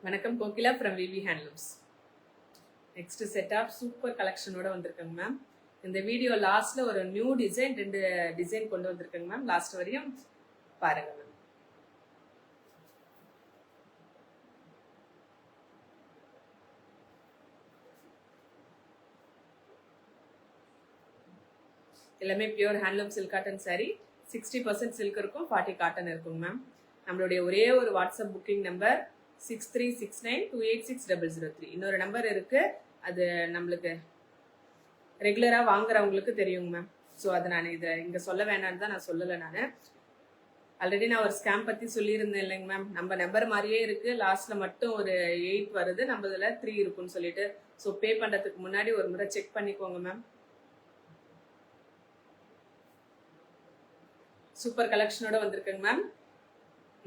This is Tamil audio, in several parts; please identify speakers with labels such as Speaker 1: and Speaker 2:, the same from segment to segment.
Speaker 1: வணக்கம் Kokila from VV handlooms. Next setup super கலெக்ஷனோட வந்திருக்கேங்க மேம். இந்த வீடியோ லாஸ்ட்ல ஒரு நியூ டிசைன் 2 டிசைன் கொண்டு வந்திருக்கேங்க மேம். லாஸ்ட் வரையும் பாருங்க மேம். எல்லாமே pure handloom silk cotton sorry. 60% silk இருக்கும், 40 காட்டன் இருக்குங்க மேம். நம்மளுடைய ஒரே ஒரு வாட்ஸ்அப் புக்கிங் நம்பர் 6369286003. இன்னொரு நம்பர் இருக்கு, அது நம்மளுக்கு ரெகுலரா வாங்குறவங்களுக்கு தெரியுங்க மேம். ஸோ அதை நான் இதை இங்க சொல்ல வேணான்னு தான் நான் சொல்லலை. நான் ஆல்ரெடி நான் ஒரு ஸ்கேம் பத்தி சொல்லியிருந்தேன் இல்லைங்க மேம். நம்ம நம்பர் மாதிரியே இருக்கு, லாஸ்ட்ல மட்டும் ஒரு 8 வருது, நம்ம இதுல 3 இருக்குன்னு சொல்லிட்டு. ஸோ பே பண்றதுக்கு முன்னாடி ஒரு முறை செக் பண்ணிக்கோங்க மேம். சூப்பர் கலெக்ஷனோட வந்திருக்கேங்க மேம்.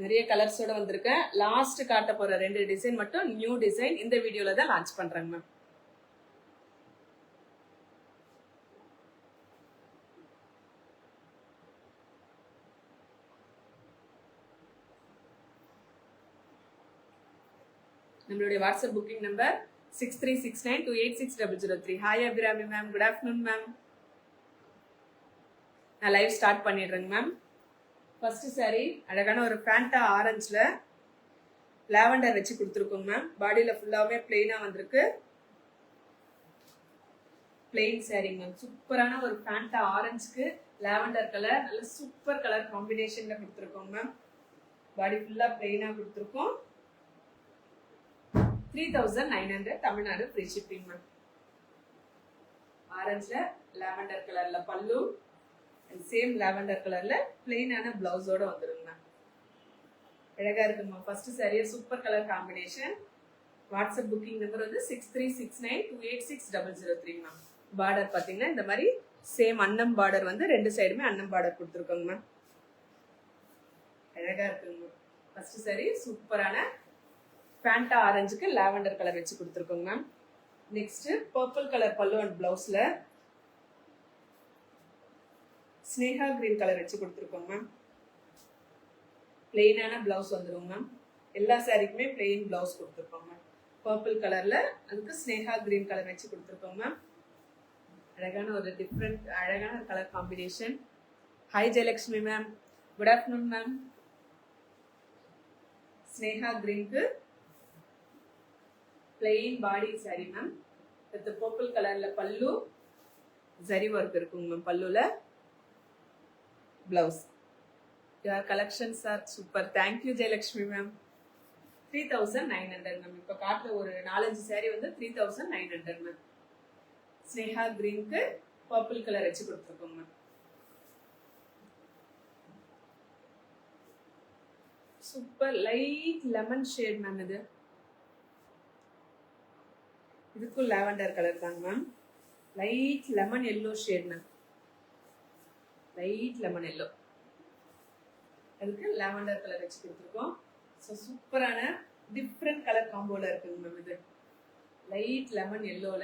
Speaker 1: நிறைய கலர்ஸோட வந்திருக்கேன். லாஸ்ட் காட்ட போற 2 டிசைன் மட்டும் நியூ டிசைன் இந்த வீடியோல தான் லான்ச் பண்றேங்க மேம். நம்மளுடைய WhatsApp booking number 6369286003. Hi Abirami ma'am, good afternoon ma'am. நான் லைவ் ஸ்டார்ட் பண்ணிடுறேங்க மேம். ஃபர்ஸ்ட் சாரி அழகான ஒரு ஃபேண்டா ஆரஞ்சில் லாவெண்டர் வச்சு கொடுத்துருக்கோங்க மேம். பாடியில் ஃபுல்லாகவே பிளெயினாக வந்திருக்கு. Plain sari ma'am. சூப்பரான ஒரு ஃபேண்டா ஆரஞ்சுக்கு லாவெண்டர் கலர், நல்ல சூப்பர் கலர் காம்பினேஷனில் கொடுத்துருக்கோங்க மேம். பாடி ஃபுல்லாக பிளெயினாக கொடுத்துருக்கோம். 3900 தமிழ்நாடு ஃப்ரீ ஷிப்பிங் மேம். ஆரஞ்சில் லாவெண்டர் கலரில் பல்லு, சேம் லாவெண்டர் கலர்ல பிளெயினான பிளவுஸோட வந்துருங்க மேம். அழகா இருக்குங்க. ஃபர்ஸ்ட் சாரியே super colour combination. WhatsApp booking number வந்து 6369286003 மேம். பார்டர் பாத்தீங்கன்னா இந்த மாதிரி சேம் அன்னம் பார்டர் வந்து 2 சைடுமே அன்னம் பார்டர் கொடுத்துருக்கோங்க மேம். அழகா இருக்குங்க. ஃபர்ஸ்ட் சாரி சூப்பரான ஃபேண்டா ஆரஞ்சுக்கு லாவெண்டர் கலர் வச்சு கொடுத்துருக்கோங்க ma'am. Next purple colour pallu and பிளவுஸ்ல Sneha green colour வச்சு கொடுத்துருக்கோங்க மேம். பிளெயினான பிளவுஸ் வந்துடும் மேம். எல்லா சாரிக்குமே பிளெயின் பிளவுஸ் கொடுத்துருக்கோங்க மேம். பர்பிள் கலர்ல அதுக்கு ஸ்னேகா கிரீன் கலர் வச்சு கொடுத்துருக்கோங்க மேம். அழகான ஒரு டிஃப்ரெண்ட் அழகான colour combination. Hi Jayalakshmi ma'am, good afternoon ma'am. Sneha கிரீனுக்கு plain body sari ma'am. With purple கலர்ல பல்லு, ஜரி ஒர்க் இருக்குங்க மேம் பல்லுல. Blouse. Your collections are super. Thank you Jayalakshmi ma'am. 3900 ma'am. இப்போ காட்டுற ஒரு 4-5 சாரி வந்து 3900 மேம். ஸ்னேகா கிரீனுக்கு பர்பிள் கலர் வச்சு கொடுத்துருக்கோங்க ma'am. Super light lemon shade ma'am. இதுக்கும் லாவெண்டர் கலர் தாங்க ma'am. Light lemon yellow shade ma'am. Light lemon yellow, அதுக்கு லாவெண்டர் கலர் வச்சு கொடுத்துருக்கோம். ஸோ சூப்பரான டிஃப்ரெண்ட் கலர் காம்போல இருக்குங்க மேம். இது லைட் லெமன் எல்லோல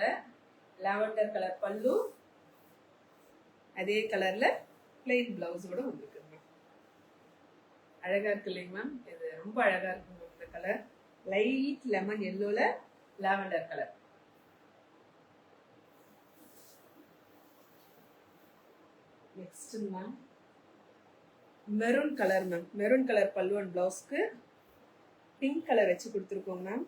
Speaker 1: லாவெண்டர் கலர் பல்லு, அதே கலர்ல பிளெயின் பிளவுஸோட வந்துருக்குங்க மேம். அழகா இருக்கு இல்லைங்க மேம். இது ரொம்ப அழகா இருக்குங்க இந்த கலர். லைட் லெமன் எல்லோல lavender colour. Next ma'am maroon colour ma'am. Maroon colour pallu and பிளவுஸ்க்கு பிங்க் கலர் வச்சு கொடுத்துருக்கோங்க மேம்.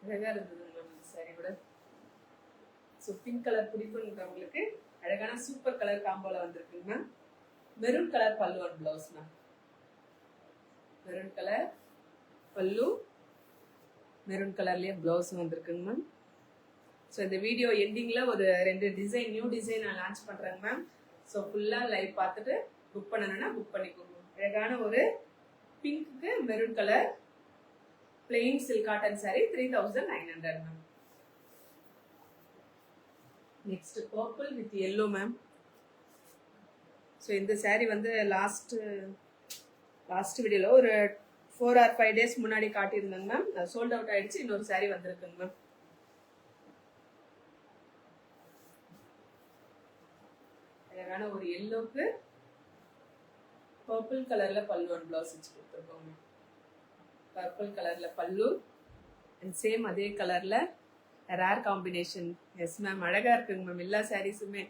Speaker 1: அழகா இருந்தது மேம் இந்த சாரி கூட. ஸோ பிங்க் கலர் பிடிக்குன்றவங்களுக்கு அழகான சூப்பர் கலர் காம்போல வந்திருக்குங்க ma'am. Maroon colour pallu and blouse ma'am. Maroon colour பல்லு, மெரூன் கலர்லயே பிளவுஸ் வந்திருக்குங்க மேம். ஸோ இந்த வீடியோ எண்டிங்ல ஒரு 2 டிசைன் நியூ டிசைன் நான் லான்ச் பண்றேங்க மேம். ஸோ ஃபுல்லா லைவ் பார்த்துட்டு புக் பண்ணணும்னா புக் பண்ணிக்கோங்க. அழகான ஒரு pink maroon colour plain silk cotton sorry 3900 ma'am. Next purple with yellow ma'am. So இந்த சாரி வந்து லாஸ்ட் வீடியோல ஒரு 4 or 5 days முன்னாடி காட்டியிருந்தேங்க மேம். சோல்ட் அவுட் ஆயிடுச்சு. இன்னொரு சாரி வந்திருக்குங்க மேம். அழகான ஒரு எல்லோக்கு பர்பிள் கலர்ல பல்லு அண்ட் பிளவுஸ் வச்சு கொடுத்துருக்கோங்க. பர்பிள் கலர்ல பல்லு அண்ட் சேம் அதே கலர்ல ரேர் காம்பினேஷன். எஸ் மேம், அழகா இருக்குங்க மேம் எல்லா சாரீஸுமே.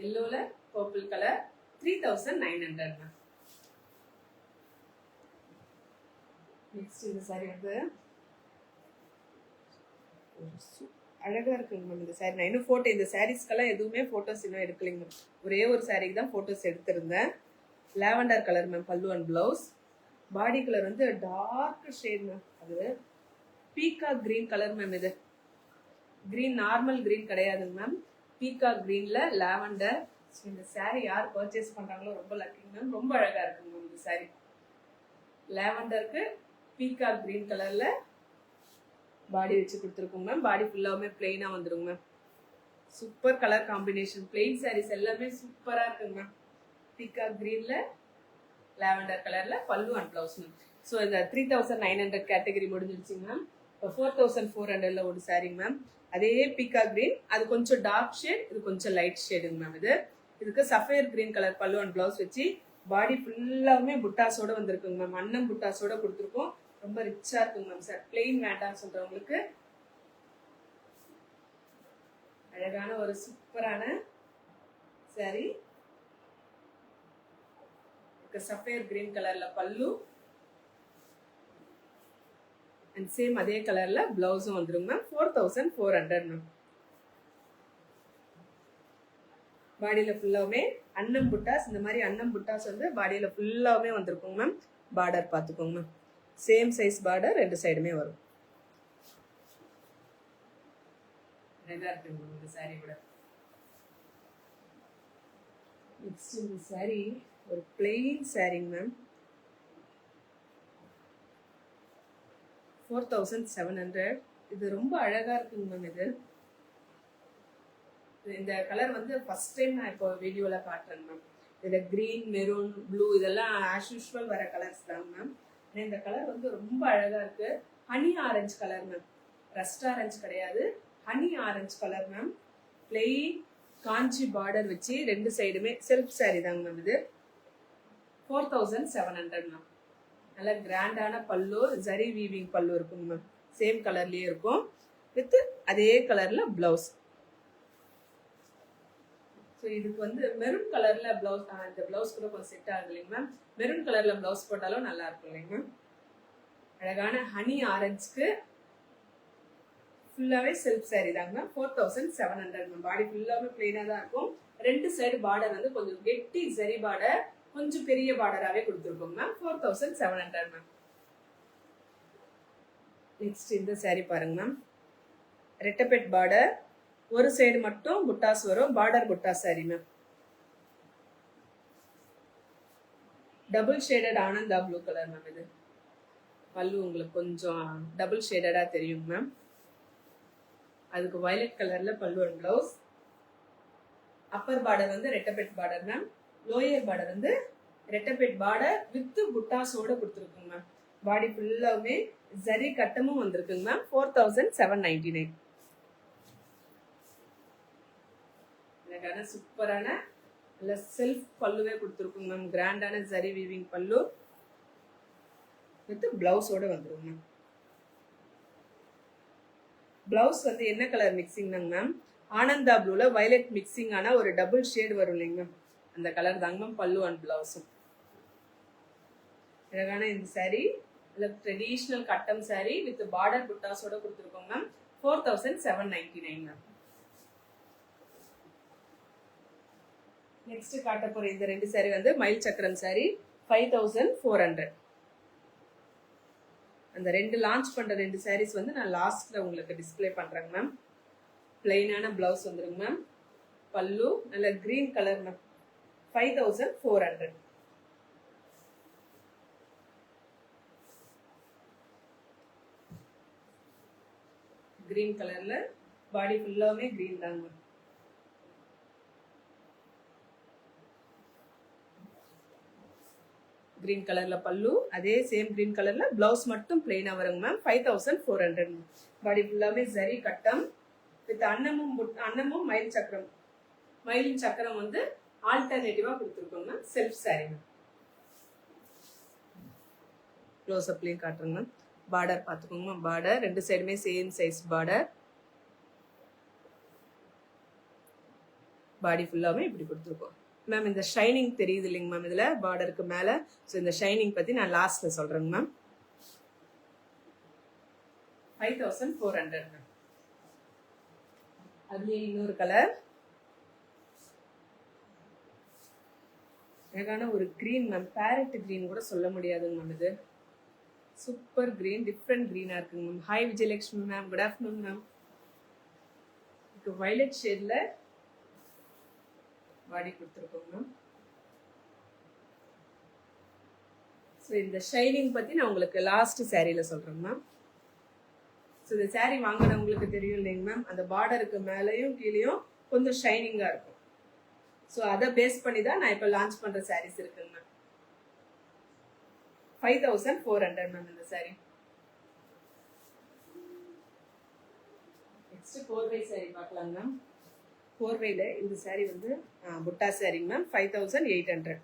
Speaker 1: எல்லோல பர்பிள் கலர் 3900 மேம். நெக்ஸ்ட் இந்த சாரி வந்து அழகா இருக்குங்க மேம் இந்த சாரி. நான் இன்னும் போட்டோ இந்த சாரீஸ்க்கெல்லாம் எதுவுமே போட்டோஸ் இன்னும் எடுக்கலைங்க. ஒரே ஒரு சாரிக்கு தான் போட்டோஸ் எடுத்திருந்தேன். லாவெண்டர் கலர் மேம் பல்லு அண்ட் பிளவுஸ். பாடி கலர் வந்து டார்க் ஷேட் மேம். அது பீகாக் கிரீன் கலர் மேம். இது கிரீன் நார்மல் கிரீன் கிடையாதுங்க மேம், பீகாக் கிரீன்ல லாவெண்டர். இந்த சாரி யார் பர்ச்சேஸ் பண்றாங்களோ ரொம்ப லக்கிங் மேம். ரொம்ப அழகா இருக்குங்க மேம் இந்த சாரி. லாவெண்டருக்கு பீகாக் கிரீன் கலர்ல பாடி வச்சு கொடுத்துருக்கோங்க மேம். பாடி ஃபுல்லாவுமே பிளெயினா வந்துருங்க ma'am. Super colour combination. Plain saris எல்லாமே சூப்பரா இருக்குங்க மேம். பீகாக் கிரீன்ல லாவெண்டர் கலர்ல pallu and blouse ma'am. So இந்த 3900 கேட்டகரி முடிஞ்சிருச்சுங்க மேம். இப்போ 4400ல ஒரு சாரிங்க மேம். அதே பீகாக் கிரீன், அது கொஞ்சம் டார்க் ஷேட், இது கொஞ்சம் லைட் ஷேடுங்க மேம். இதுக்கு sapphire green colour pallu and blouse வச்சு பாடி ஃபுல்லாவுமே புட்டாஸோட வந்திருக்குங்க மேம். அன்னம் புட்டாஸோட கொடுத்துருக்கோம். ரொம்ப ரிச்சா இருக்குங்க மேம். சார் பிளெயின் வேண்டாம்னு சொல்றவங்களுக்கு அழகான ஒரு சூப்பரான சாரி. சஃபயர் கிரீன் கலர்ல பல்லு அண்ட் சேம் அதே கலர்ல பிளவுஸும் வந்துருங்க மேம். 4400 மேம். பாடியில ஃபுல்லாவுமே அன்னம் புட்டாஸ். இந்த மாதிரி அன்னம் புட்டாஸ் வந்து பாடியில ஃபுல்லாவுமே வந்திருக்குங்க மேம். பார்டர் பார்த்துக்கோங்க மேம். சேம் சைஸ் பார்டர் ரெண்டு சைடுமே வரும். அழகா இருக்குங்க இந்த சாரி கூட. நெக்ஸ்ட் இந்த சாரி ஒரு பிளெயின் சாரிங்க மேம். 4700. இது ரொம்ப அழகா இருக்குங்க மேம். இந்த கலர் வந்து ஃபர்ஸ்ட் டைம் நான் இப்போ வீடியோல காட்டுறேன் மேம். இதுல கிரீன், மெரூன், ப்ளூ இதெல்லாம் ஆஸ் யூஷுவல் வர கலர்ஸ் தான் மேம். இந்த கலர் வந்து ரொம்ப அழகா இருக்கு. Honey orange colour ma'am. Rust orange கிடையாது, honey orange colour ma'am. Plain Kanchi border வச்சு ரெண்டு சைடுமே செல்ஃப் சாரி தாங்க மேம். இது 4700 மேம். நல்ல கிராண்டான பல்லு, ஜரி வீவிங் பல்லு இருக்குங்க மேம். சேம் கலர்லயே இருக்கும் வித் அதே கலர்ல பிளவுஸ். ஸோ இதுக்கு வந்து மெரூன் கலர்ல பிளவுஸ், இந்த பிளவுஸ் கூட கொஞ்சம் செட் ஆகுது இல்லைங்க மேம். மெரூன் கலர்ல பிளவுஸ் போட்டாலும் நல்லா இருக்கும் இல்லைங்க மேம். அழகான ஹனி ஆரஞ்சுக்கு ஃபுல்லாவே செல்ஃப் சாரி தாங்க மேம். 4700 மேம். பாடி ஃபுல்லாவே பிளெயினா தான் இருக்கும். ரெண்டு சைடு பார்டர் வந்து கொஞ்சம் கெட்டி ஜரி பார்டர், கொஞ்சம் பெரிய பார்டராகவே கொடுத்துருக்கோங்க மேம். 4700 மேம். நெக்ஸ்ட் இந்த சாரி பாருங்க மேம். ரெட்டப்பெட் பார்டர், ஒரு சைடு மட்டும் புட்டாஸ் வரும். பார்டர் புட்டாஸ் sorry ma'am. Double shaded Ananda blue colour ma'am. இது பல்லு உங்களுக்கு கொஞ்சம் டபுள் ஷேடடா தெரியும் மேம். அதுக்கு வயலட் கலர்ல pallu and blouse. Appar border வந்து ரெட்டப்பெட் பார்டர் மேம். லோயர் பார்டர் வந்து ரெட்டப்பெட் பார்டர் வித் புட்டாஸோட கொடுத்துருக்குங்க மேம். பாடி ஃபுல்லாவுமே ஜரி கட்டமும் வந்திருக்குங்க மேம். 4799. சூப்பரான நல்ல செல்ஃப் பல்லுவே கொடுத்துருக்குங்க மேம். கிராண்டான ஜரி வீவிங் பல்லு வித் பிளவுஸோட வந்துருங்க மேம். பிளவுஸ் வந்து என்ன கலர் மிக்சிங் மேம்? ஆனந்தா ப்ளூல வயலட் மிக்சிங் ஆன ஒரு டபுள் ஷேட் வரும் இல்லைங்க மேம், அந்த கலர் தாங்க மேம் பல்லு அண்ட் பிளவுஸும். அழகான இந்த சாரீ ட்ரெடிஷ்னல் கட்டம் சாரீ வித் பார்டர் புட்டாஸோட கொடுத்துருக்கோங்க மேம். 4799 மேம். நெக்ஸ்ட் காட்ட போற இந்த ரெண்டு சாரீ வந்து மயில் சக்கரம் சாரீ 5400. அந்த ரெண்டு லான்ச் பண்ற ரெண்டு சாரீஸ் வந்து நான் லாஸ்ட்ல உங்களுக்கு டிஸ்பிளே பண்றேங்க மேம். பிளைனான பிளவுஸ் வந்துருங்க மேம். பல்லு நல்ல கிரீன் கலர் மேம். 5400. கிரீன் கலர்ல பாடி ஃபுல்லாவே கிரீன் தாங்க மேம். கிரீன் கலர்ல பல்லு, அதே சேம் கிரீன் கலர்ல பிளவுஸ் மட்டும் பிளெயினா வருங்க மேம். 5400. பாடி ஃபுல்லாவே ஜரி கட்டம் வித் அன்னமும் மயில் சக்கரம். மயிலின் சக்கரம் வந்து ஆல்டர்னேட்டிவா கொடுத்துருக்கோங்க ma'am. Self sari ma'am. Close அப்லையும் காட்டுறேங்க மேம். பார்டர் பார்த்துக்கோங்க மேம். பார்டர் 2 சைடுமே சேம் சைஸ் பார்டர். பாடி ஃபுல்லாகவே இப்படி கொடுத்துருக்கோம் மேம். இந்த ஷைனிங் தெரியுது இல்லைங்க மேம் இதில் பார்டருக்கு மேலே. ஸோ இந்த ஷைனிங் பற்றி நான் லாஸ்ட்டில் சொல்கிறேங்க மேம். 5400 மேம். அதுலேயே இன்னொரு கலர் அழகான ஒரு கிரீன் மேம். பேரட் கிரீன் கூட சொல்ல முடியாதுங்க மேம். இது சூப்பர் கிரீன், டிஃப்ரெண்ட் கிரீனா இருக்குங்க ma'am. Hi Vijayalakshmi ma'am, good afternoon ma'am. Violet ஷேட்ல பாடி கொடுத்துருக்கோங்க மேம். ஸோ இந்த ஷைனிங் பத்தி நான் உங்களுக்கு லாஸ்ட் சாரியில சொல்றேன் மேம். ஸோ இந்த சாரி வாங்கினவங்களுக்கு தெரியும் இல்லைங்க மேம், அந்த பார்டருக்கு மேலேயும் கீழேயும் கொஞ்சம் ஷைனிங்கா இருக்கும். ஸோ அதை பேஸ் பண்ணி தான் நான் இப்போ லான்ச் பண்ற சாரீஸ் இருக்குங்க மேம். 5400 மேம் இந்த சாரி. நெக்ஸ்ட் 4-way சாரி பார்க்கலாம் மேம். 4-wayல இந்த சாரி வந்து புட்டா சாரிங்க மேம். 5800.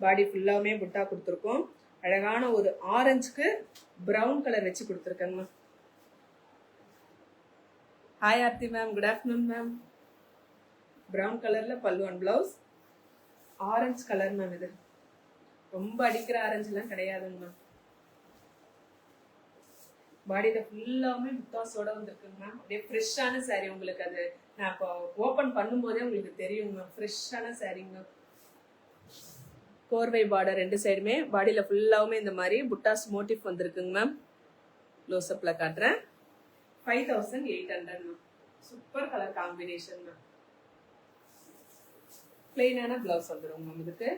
Speaker 1: பாடி ஃபுல்லாமே புட்டா கொடுத்துருக்கோம். அழகான ஒரு ஆரஞ்சுக்கு பிரவுன் கலர் வச்சு கொடுத்துருக்கேங்க ma'am. Hi Aarthi ma'am, good afternoon ma'am. Brown கலர்ல pallu and blouse. Orange colour ma'am. இது ரொம்ப அடிக்கிற ஆரஞ்சு எல்லாம் கிடையாதுங்க மேம். பாடியில ஃபுல்லாமே புட்டாஸோட வந்துருக்குங்க மேம். அப்படியே ஃப்ரெஷ்ஷான சாரி. உங்களுக்கு அது நான் இப்போ ஓப்பன் பண்ணும்போதே உங்களுக்கு தெரியும் மேம். ஃப்ரெஷ்ஷான சாரிங்க. 4-way பார்டர் 2 சைடுமே பாடியில ஃபுல்லாவுமே இந்த மாதிரி புட்டாஸ் மோட்டிவ் வந்திருக்குங்க மேம். க்ளோஸ் அப்ல காட்டுறேன். 5800 ma'am. Super colour combination ma'am. பிளெயினான பிளவுஸ் வந்துடும் மேம் இதுக்கு.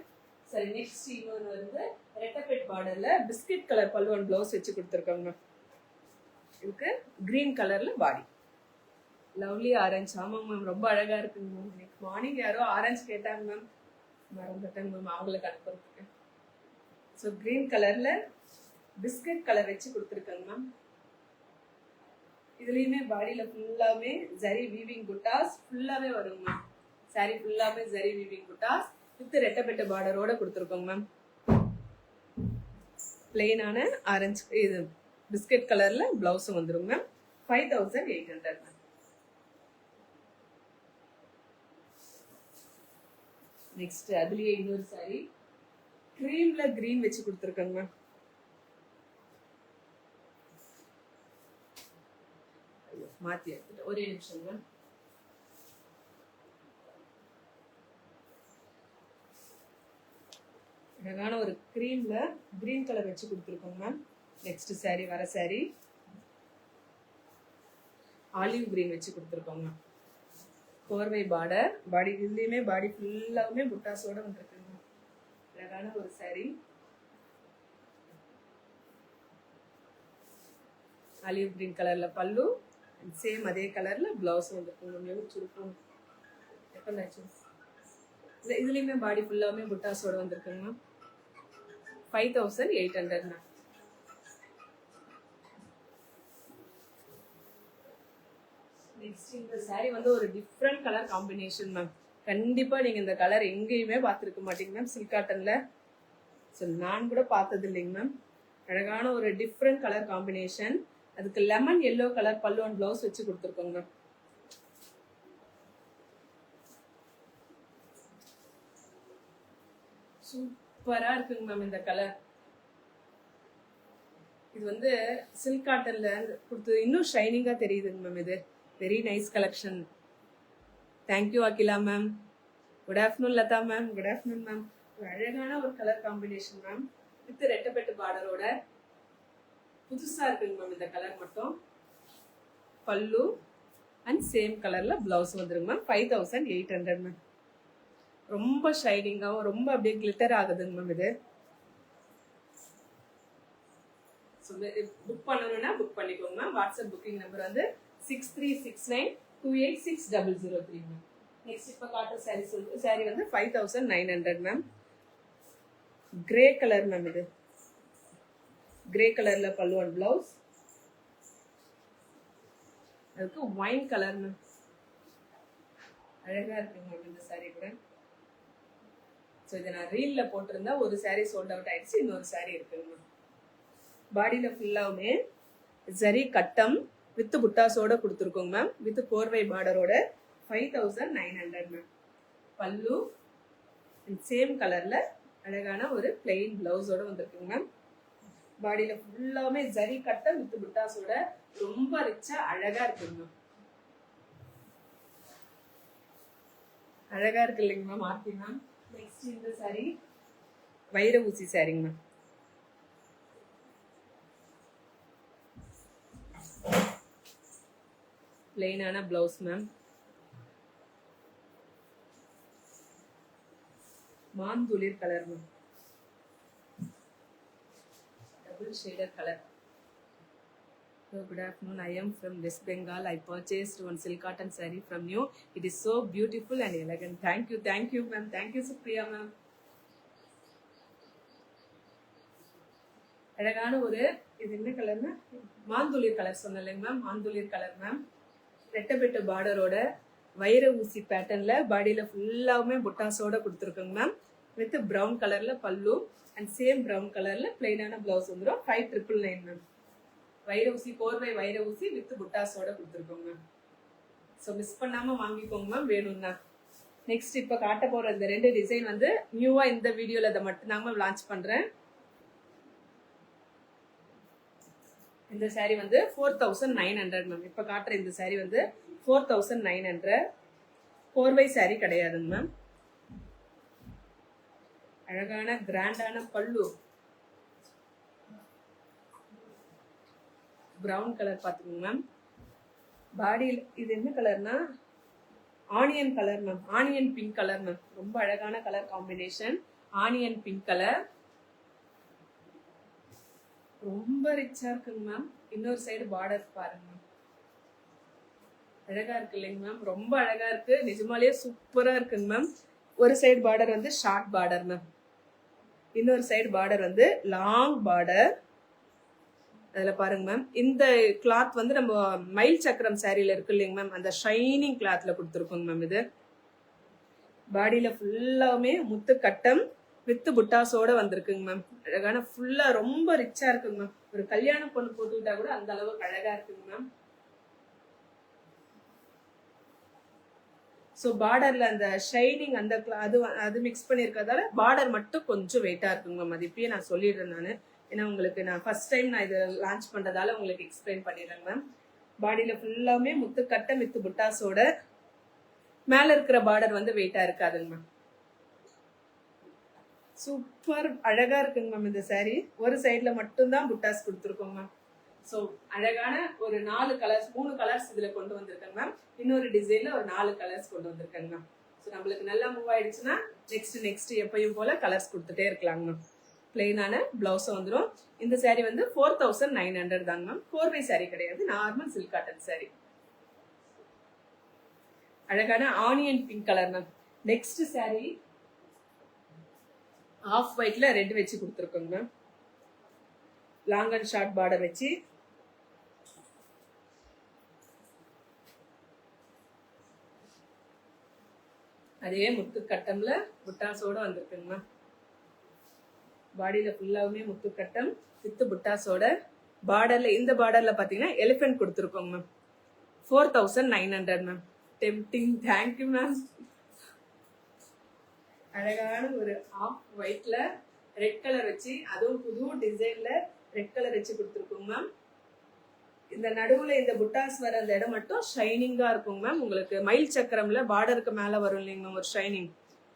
Speaker 1: சரி, நெக்ஸ்ட் இன்னொரு வந்து ரெட்டபெட் பார்டர்ல biscuit colour pallu and blouse வச்சு கொடுத்துருக்காங்க மேம். இதுக்கு கிரீன் கலர்ல பாடி. Lovely orange. ஆமாங்க மேம், ரொம்ப அழகா இருக்குங்க மேம். இன்னைக்கு மார்னிங் யாரோ ஆரஞ்சு கேட்டாங்க மேம், மறந்துட்டேங்க மேம் அவங்களுக்கு அனுப்புறதுக்கு. ஸோ கிரீன் கலர்ல பிஸ்கட் கலர் வச்சு கொடுத்துருக்காங்க மேம். இதுலயுமே பாடியில ஃபுல்லாமே ஜரி வீவிங் புட்டாஸ் ஃபுல்லாவே வருங்க மேம். சாரி ஃபுல்லாமே ஜரி வீவிங் புட்டாஸ் வித் ரெட்டபெட்ட பார்டரோட கொடுத்துருக்கோங்க மேம். பிளெயினான ஆரஞ்சு இது பிஸ்கட் கலர்ல பிளவுஸும் வந்துருங்க மேம். 5800 மேம். நெக்ஸ்ட் அதுலயே இன்னொரு சாரி கிரீம்ல கிரீன் வச்சு கொடுத்துருக்காங்க மேம். மாத்தி எடுத்துட்டு ஒரே நிமிஷம் மேம். அழகான ஒரு கிரீம்ல கிரீன் கலர் வச்சு கொடுத்துருக்கோங்க மேம். நெக்ஸ்ட் சாரி வர சாரி ஆலிவ் கிரீன் வச்சு கொடுத்துருக்கோங்க மேம். 4-way border. பாடி இதுலயுமே பாடி ஃபுல்லாவுமே புட்டாஸோட வந்துருக்குங்க. அழகான ஒரு சாரி. ஆலிவ் கிரீன் கலர்ல பல்லு, சேம் அதே கலர்ல பிளவுஸ் வந்துருக்குங்க. இதுலயுமே பாடி ஃபுல்லாவுமே புட்டாஸோட வந்துருக்குங்க மேம். 5800 மேம். நெக்ஸ்ட் இந்த சாரி வந்து ஒரு டிஃப்ரெண்ட் கலர் காம்பினேஷன் மேம். கண்டிப்பா நீங்க இந்த கலர் எங்கேயுமே பார்த்துருக்க மாட்டீங்க மேம் சில்க் காட்டன்ல. ஸோ நான் கூட பார்த்தது இல்லைங்க மேம். அழகான ஒரு டிஃப்ரெண்ட் கலர் காம்பினேஷன். அதுக்கு lemon yellow colour pallu and blouse வச்சு கொடுத்துருக்கோங்க மேம். சூப்பரா இருக்குங்க மேம் இந்த கலர். இது வந்து சில்க் காட்டன்ல கொடுத்து இன்னும் ஷைனிங்கா தெரியுதுங்க மேம். இது very nice collection. Thank you Akila ma'am. Good afternoon Latha ma'am. Good afternoon ma'am. ஒரு அழகான ஒரு கலர் காம்பினேஷன் மேம் வித் ரெட்டபெட்டு பார்டரோட. புதுசா இருக்குங்க மேம் இந்த கலர் மட்டும். பல்லு அண்ட் சேம் கலர்ல பிளவுஸ் வந்துருங்க மேம். 5800 மேம். ரொம்ப ஷைனிங்காகவும் ரொம்ப அப்படியே கிளிட்டர் ஆகுதுங்க மேம் இது. புக் பண்ணணும்னா புக் பண்ணிக்கோங்க மேம். வாட்ஸ்அப் புக்கிங் நம்பர் வந்து 6369286003 மேம். நெக்ஸ்ட் இப்போ காட்டுற சாரி வந்து 5900 மேம். Grey colour ma'am. இது கிரே கலர்ல பல்லு அண்ட் பிளவுஸ். அதுக்கு ஒயின் கலர் மேம். அழகா இருக்குங்க மேம் இந்த சாரி கூட. ஸோ இதை நான் ரீல்ல போட்டிருந்தா ஒரு saree சோல்ட் அவுட் ஆயிடுச்சு, இன்னொரு saree இருக்குங்க. பாடியில ஃபுல்லாவுமே ஜரி கட்டம் வித் புட்டாஸோட கொடுத்துருக்கோங்க மேம், வித் கோர்வை பார்டரோட 5900 மேம். பல்லு சேம் கலர்ல அழகான ஒரு பிளெயின் பிளவுஸோட வந்திருக்குங்க மேம். பாடியில ஃபுல்லாவுமே ஜரி கட்டம் வித் புட்டாஸோட ரொம்ப ரிச்சா அழகா இருக்குங்க மேம். அழகா இருக்கு இல்லைங்க மேம் ஆர்த்தி மேம். நெக்ஸ்ட் இந்த சாரி வைர ஊசி சாரிங்க மேம். பிளெயினான பிளவுஸ் மேம். மாந்துளிர் கலர் மேம், டபுள் ஷேடர் colour. So good afternoon, I am from West Bengal. I purchased one silk cotton saree from you. It is so beautiful and elegant. Thank you ma'am. Thank you Supriya ma'am. அழகான ஒரு இது என்ன கலர்னா மாந்துளிர் கலர் சொன்னேன் மேம். மாந்துளிர் கலர் மேம். ரெட்டப்பெட்டு பார்டரோட வைர ஊசி பேட்டர்ன்ல பாடியில ஃபுல்லாவுமே புட்டாஸோட கொடுத்துருக்கோங்க மேம். வித் ப்ரௌன் கலர்ல பல்லு அண்ட் சேம் ப்ரௌன் கலர்ல பிளைனான பிளவுஸ் வந்துடும். 5999 மேம். வைர ஊசி கோர்வை வைர ஊசி வித் புட்டாஸோட கொடுத்துருக்கோங்க மேம். ஸோ மிஸ் பண்ணாம வாங்கிக்கோங்க மேம் வேணும்னா. நெக்ஸ்ட் இப்போ காட்ட போற இந்த 2 டிசைன் வந்து நியூவா இந்த வீடியோல அதை மட்டும்தாங்க மேம் லான்ச் பண்றேன். இந்த சாரி வந்து 4900 மேம். இப்போ காட்டுற இந்த சாரி வந்து 4900. கோர்வை சாரி கிடையாதுங்க மேம். அழகான கிராண்டான பல்லு, பிரவுன் கலர் பாத்துக்கோங்க மேம். பாடியில் இது என்ன கலர்னா onion colour ma'am. Onion pink colour ma'am. ரொம்ப அழகான colour combination. Onion pink colour ரொம்ப ரிச்சா இருக்குங்க மேம். இன்னொரு சைடு பார்டர் பாருங்க மேம். அழகா இருக்கு இல்லைங்க மேம். ரொம்ப அழகா இருக்கு, நிஜமாலேயே சூப்பரா இருக்குங்க மேம். ஒரு சைடு பார்டர் வந்து ஷார்ட் பார்டர் மேம், இன்னொரு சைடு பார்டர் வந்து லாங் பார்டர். அதுல பாருங்க மேம், இந்த கிளாத் வந்து நம்ம மயில் சக்கரம் சாரியில இருக்கு இல்லைங்க மேம், அந்த ஷைனிங் கிளாத்ல கொடுத்துருக்கோங்க மேம். இது பாடியில ஃபுல்லாவுமே முத்து கட்டம் வித்து புட்டாஸோட வந்திருக்குங்க மேம். அழகான ஃபுல்லா ரொம்ப ரிச்சா இருக்குங்க மேம். ஒரு கல்யாண பொண்ணு போட்டுக்கிட்டா கூட அந்த அளவுக்கு அழகா இருக்குங்க மேம். ஸோ பார்டர்ல அந்த ஷைனிங் அந்த அது மிக்ஸ் பண்ணியிருக்கிறதால பார்டர் மட்டும் கொஞ்சம் வெயிட்டா இருக்குங்க மேம். அது இப்பயே நான் சொல்லிடுறேன் நான். ஏன்னா உங்களுக்கு நான் ஃபர்ஸ்ட் டைம் நான் இதை லான்ச் பண்றதால உங்களுக்கு எக்ஸ்பிளைன் பண்ணிடுறேன் மேம். பாடியில ஃபுல்லாமே முத்து கட்டம் வித்து புட்டாஸோட, மேல இருக்கிற பார்டர் வந்து வெயிட்டா இருக்காதுங்க மேம். சூப்பர் அழகா இருக்குங்க மேம் இந்த சாரி. ஒரு சைட்ல மட்டும்தான் புட்டாஸ் கொடுத்துருக்கோங்க மேம். ஸோ அழகான ஒரு 4 கலர்ஸ் 3 கலர்ஸ் இதுல கொண்டு வந்திருக்கேங்க மேம். இன்னொரு டிசைன்ல ஒரு 4 கலர்ஸ் கொண்டு வந்திருக்கேங்க மேம். ஸோ நம்மளுக்கு நல்லா மூவ் ஆயிடுச்சுன்னா நெக்ஸ்ட் எப்பயும் போல கலர்ஸ் கொடுத்துட்டே இருக்கலாங்க மேம். பிளெயினான பிளவுஸும் வந்துடும். இந்த சாரி வந்து 4900 தாங்க மேம். கோர்வை சாரி கிடையாது, நார்மல் சில்க் காட்டன் சாரி. அழகான onion pink colour ma'am. Next sari off ஒயிட்ல ரெட் வச்சு கொடுத்துருக்கோங்க ma'am. Long and short border வச்சு அதே முத்து கட்டம்ல புட்டாஸோட வந்திருக்குங்க மேம். பாடியில ஃபுல்லாவுமே முத்து கட்டம் வித்து புட்டாஸோட, பார்டர்ல இந்த பார்டர்ல பாத்தீங்கன்னா எலிஃபென்ட் கொடுத்துருக்கோங்க ma'am. 4900 ma'am. Tempting. Thank you ma'am. அழகான ஒரு ஆஃப் ஒயிட்ல ரெட் கலர் வச்சு, அதுவும் புது டிசைன்ல ரெட் கலர் வச்சு கொடுத்துருக்கோங்க மேம். இந்த நடுவுல இந்த புட்டாஸ் வர அந்த இடம் மட்டும் ஷைனிங்கா இருக்குங்க மேம். உங்களுக்கு மயில் சக்கரம்ல பார்டருக்கு மேல வரும் இல்லைங்க மேம் ஒரு ஷைனிங்,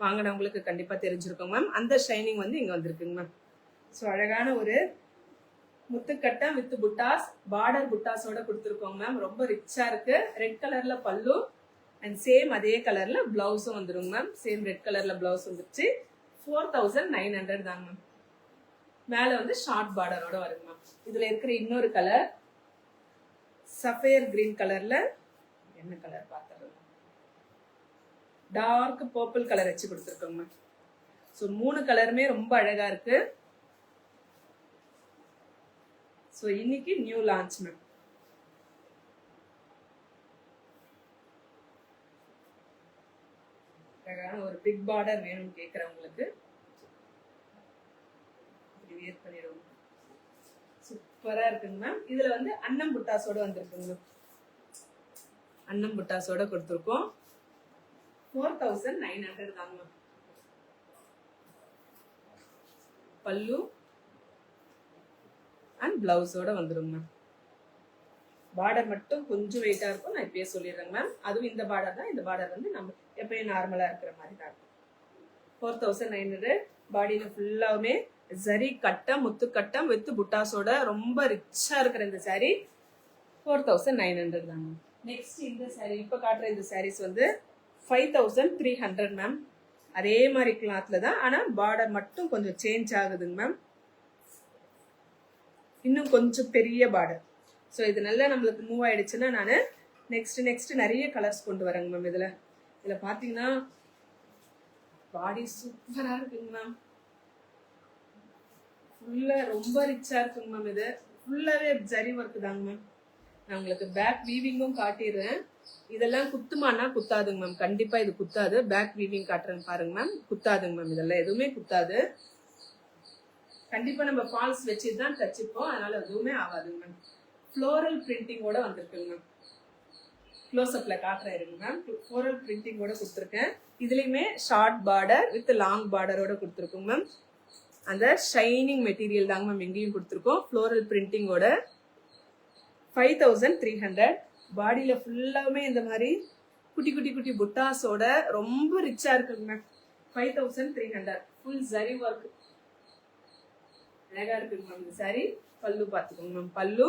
Speaker 1: வாங்கினவங்களுக்கு கண்டிப்பா தெரிஞ்சிருக்கோங்க மேம். அந்த ஷைனிங் வந்து இங்க வந்திருக்குங்க மேம். ஸோ அழகான ஒரு முத்துக்கட்டை வித் புட்டாஸ், பார்டர் புட்டாஸோட கொடுத்துருக்கோங்க மேம். ரொம்ப ரிச்சா இருக்கு. ரெட் கலர்ல பல்லு அண்ட் சேம் அதே கலர்ல பிளவுஸும் வந்துருங்க மேம். சேம் ரெட் கலர்ல பிளவுஸ் வந்துருச்சு. 4900 தாங்க மேம். மேல வந்து ஷார்ட் பார்டரோட வருங்க மேம். இதுல இருக்கிற இன்னொரு கலர் சஃபயர் கிரீன் கலர்ல, என்ன கலர் பார்த்துருங்க, டார்க் பர்பிள் கலர் வச்சு கொடுத்துருக்கோங்க மேம். ஸோ 3 கலருமே ரொம்ப அழகா இருக்கு. ஸோ இன்னைக்கு நியூ லான்ச் மேம். அழகான ஒரு பிக் பார்டர் வேணும்னு கேட்குறவங்களுக்கு வியர் பண்ணிடுவோம். சூப்பரா இருக்குங்க மேம். இதுல வந்து அன்னம் புட்டாஸோட வந்திருக்குங்க. அன்னம் புட்டாஸோட கொடுத்துருக்கோம். 4900 தாங்க மேம். பல்லு அண்ட் பிளவுஸோட வந்துருங்க மேம். பார்டர் மட்டும் கொஞ்சம் வெயிட்டா இருக்கும், நான் இப்பயே சொல்லிடுறேங்க மேம். அதுவும் இந்த பார்டர் தான். இந்த பார்டர் வந்து நம்ம எப்பயும் நார்மலா இருக்கிற மாதிரி தான் இருக்கும். 4900. பாடியில ஃபுல்லாவுமே ஜரி கட்டம், முத்து கட்டம் வித் புட்டாஸோட ரொம்ப ரிச்சா இருக்கிற இந்த சாரி 4900 தாங்க. நெக்ஸ்ட் இந்த சாரி இப்ப காட்டுற இந்த சாரீஸ் வந்து 5300 மேம். அதே மாதிரி கிளாத்ல தான், ஆனா பார்டர் மட்டும் கொஞ்சம் சேஞ்ச் ஆகுதுங்க மேம். இன்னும் கொஞ்சம் பெரிய பார்டர். ஸோ இது நல்லா நம்மளுக்கு மூவ் ஆயிடுச்சுன்னா நான் நெக்ஸ்ட் நிறைய கலர்ஸ் கொண்டு வரேங்க மேம். இதுல பாத்தீங்கன்னா பாடி சூப்பரா இருக்குங்க மேம். ஃபுல்லா ரொம்ப ரிச்சா இருக்குங்க மேம். இது ஃபுல்லாவே ஜரி ஒர்க் தாங்க மேம். நான் உங்களுக்கு பேக் வீவிங்கும் காட்டிடுறேன். இதெல்லாம் குத்துமானா குத்தாதுங்க மேம். கண்டிப்பா இது குத்தாது. பேக் வீவிங் காட்டுறேன்னு பாருங்க மேம். குத்தாதுங்க மேம். இதெல்லாம் எதுவுமே குத்தாது. கண்டிப்பா நம்ம ஃபால்ஸ் வச்சுட்டு தான் தச்சுப்போம், அதனால எதுவுமே ஆகாதுங்க மேம். ஃப்ளோரல் பிரிண்டிங்கோட வந்திருக்குங்க மேம். க்ளோஸ்அப்ல காட்டுறேன் இருங்க மேம். ஃப்ளோரல் பிரிண்டிங்கோட கொடுத்துருக்கேன். இதுலயுமே ஷார்ட் பார்டர் வித் லாங் பார்டரோட கொடுத்துருக்கோங்க மேம். அந்த ஷைனிங் மெட்டீரியல் தாங்க மேம் எங்கேயும் கொடுத்துருக்கோம். ஃப்ளோரல் பிரிண்டிங்கோட 5300. பாடியில ஃபுல்லாவுமே இந்த மாதிரி குட்டி குட்டி குட்டி புட்டாஸோட ரொம்ப ரிச்சா இருக்குங்க மேம். 5300 ஃபுல் ஜரி ஒர்க் அழகா இருக்குங்க மேம். இந்த சாரி பல்லு பார்த்துக்கோங்க மேம். பல்லு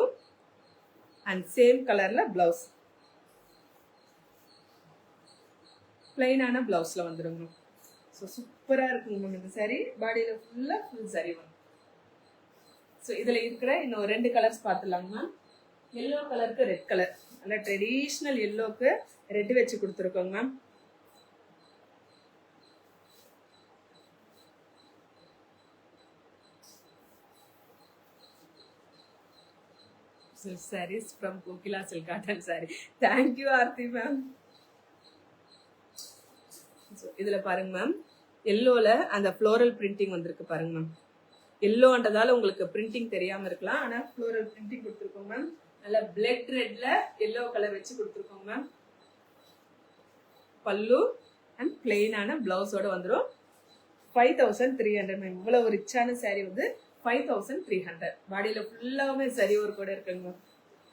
Speaker 1: அண்ட் சேம் கலர்ல பிளவுஸ், பிளைனான பிளவுஸ்ல வந்துருங்க. ஸோ சூப்பரா இருக்குங்க மேம் இந்த சாரி. பாடியில ஃபுல்லா ஃபுல் ஜரி ஒர்க். ஸோ இதுல இருக்கிற இன்னும் 2 கலர்ஸ் பார்த்துலாங்க மேம். எல்லோ கலருக்கு ரெட் கலர், நல்ல ட்ரெடிஷ்னல் எல்லோக்கு ரெட் வச்சு கொடுத்துருக்கோங்க ma'am. Silk sarees from Kokila Silk Cotton saree. Thank you Aarti ma'am. So இதுல பாருங்க மேம், எல்லோல அந்த ஃப்ளோரல் பிரிண்டிங் வந்திருக்கு பாருங்க மேம். எல்லோன்றதால உங்களுக்கு பிரிண்டிங் தெரியாம இருக்கலாம், ஆனா ஃப்ளோரல் பிரிண்டிங் கொடுத்துருக்கோம் மேம். நல்ல பிளட் ரெட்ல எல்லோ கலர் வச்சு கொடுத்துருக்கோம் மேம். பல்லு அண்ட் பிளெயினான பிளவுஸோட வந்துடும். 5300 மேம். இவ்வளவு ரிச்சான சாரி வந்து 5300. பாடியில ஃபுல்லாவுமே சரி ஒரு கூட இருக்குங்க மேம்.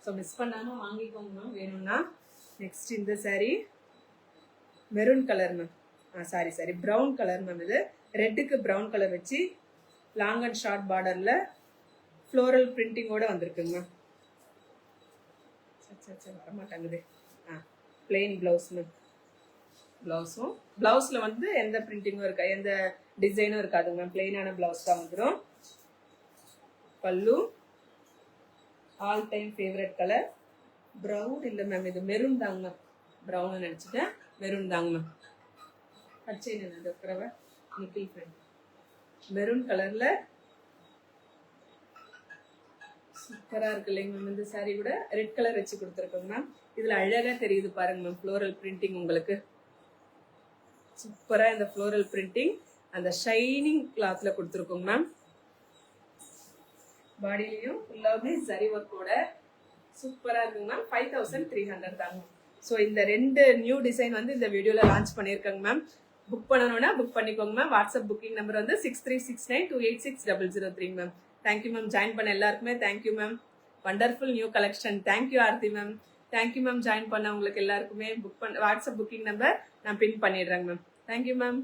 Speaker 1: ஸோ மிஸ் பண்ணாம வாங்கிக்கோங்க மேம் வேணும்னா. நெக்ஸ்ட் இந்த sari maroon colour ma'am. Sari brown colour ma'am. இது ரெட்டுக்கு ப்ரௌன் கலர் வச்சு லாங் அண்ட் ஷார்ட் பார்டர்ல ஃப்ளோரல் பிரிண்டிங்கோட வந்திருக்குங்க மேம். வரமாட்டாங்குது. Plain blouse ma'am. பிளவுஸும் பிளவுஸ்ல வந்து எந்த பிரிண்டிங்கும் இருக்கா, எந்த டிசைனும் இருக்காதுங்க மேம். பிளெயினான பிளவுஸ் தான் வந்துடும். பல்லு all time favourite colour brown இல்லை மேம், இது மெரூன் தாங்க மேம். ப்ரௌன் நினச்சிட்டேன், மெரூன் தாங்க மேம். பச்சை இருக்கிறவ நிக்கில் ஃப்ரெண்ட் மெரூன் கலர்ல சூப்பரா இருக்கு இல்லைங்க மேம். இந்த சாரி கூட ரெட் கலர் வச்சு கொடுத்துருக்கோங்க மேம். இதுல அழகா தெரியுது பாருங்க மேம் ஃப்ளோரல் பிரிண்டிங். உங்களுக்கு சூப்பரா இந்த ஃப்ளோரல் பிரிண்டிங் அந்த ஷைனிங் கிளாத்ல கொடுத்துருக்கோங்க மேம். பாடியிலையும் ஃபுல்லாவுமே ஜரி ஒர்க்கோட சூப்பரா இருக்குங்க மேம். 5300 தாங்க. ஸோ இந்த 2 நியூ டிசைன் வந்து இந்த வீடியோல லான்ச் பண்ணியிருக்காங்க மேம். புக் பண்ணணும்னா புக் பண்ணிக்கோங்க மேம். வாட்ஸ்அப் புக்கிங் நம்பர் வந்து 6369286003 மேம். Thank you ma'am. ஜாயின் பண்ண எல்லாருக்குமே thank you ma'am. Wonderful new collection. Thank you Aarthi ma'am. Thank you ma'am. Join பண்ண உங்களுக்கு எல்லாருக்குமே புக் பண்ண வாட்ஸ்அப் புக்கிங் நம்பர் நான் பின் பண்ணிடுறேங்க மேம். Thank you ma'am.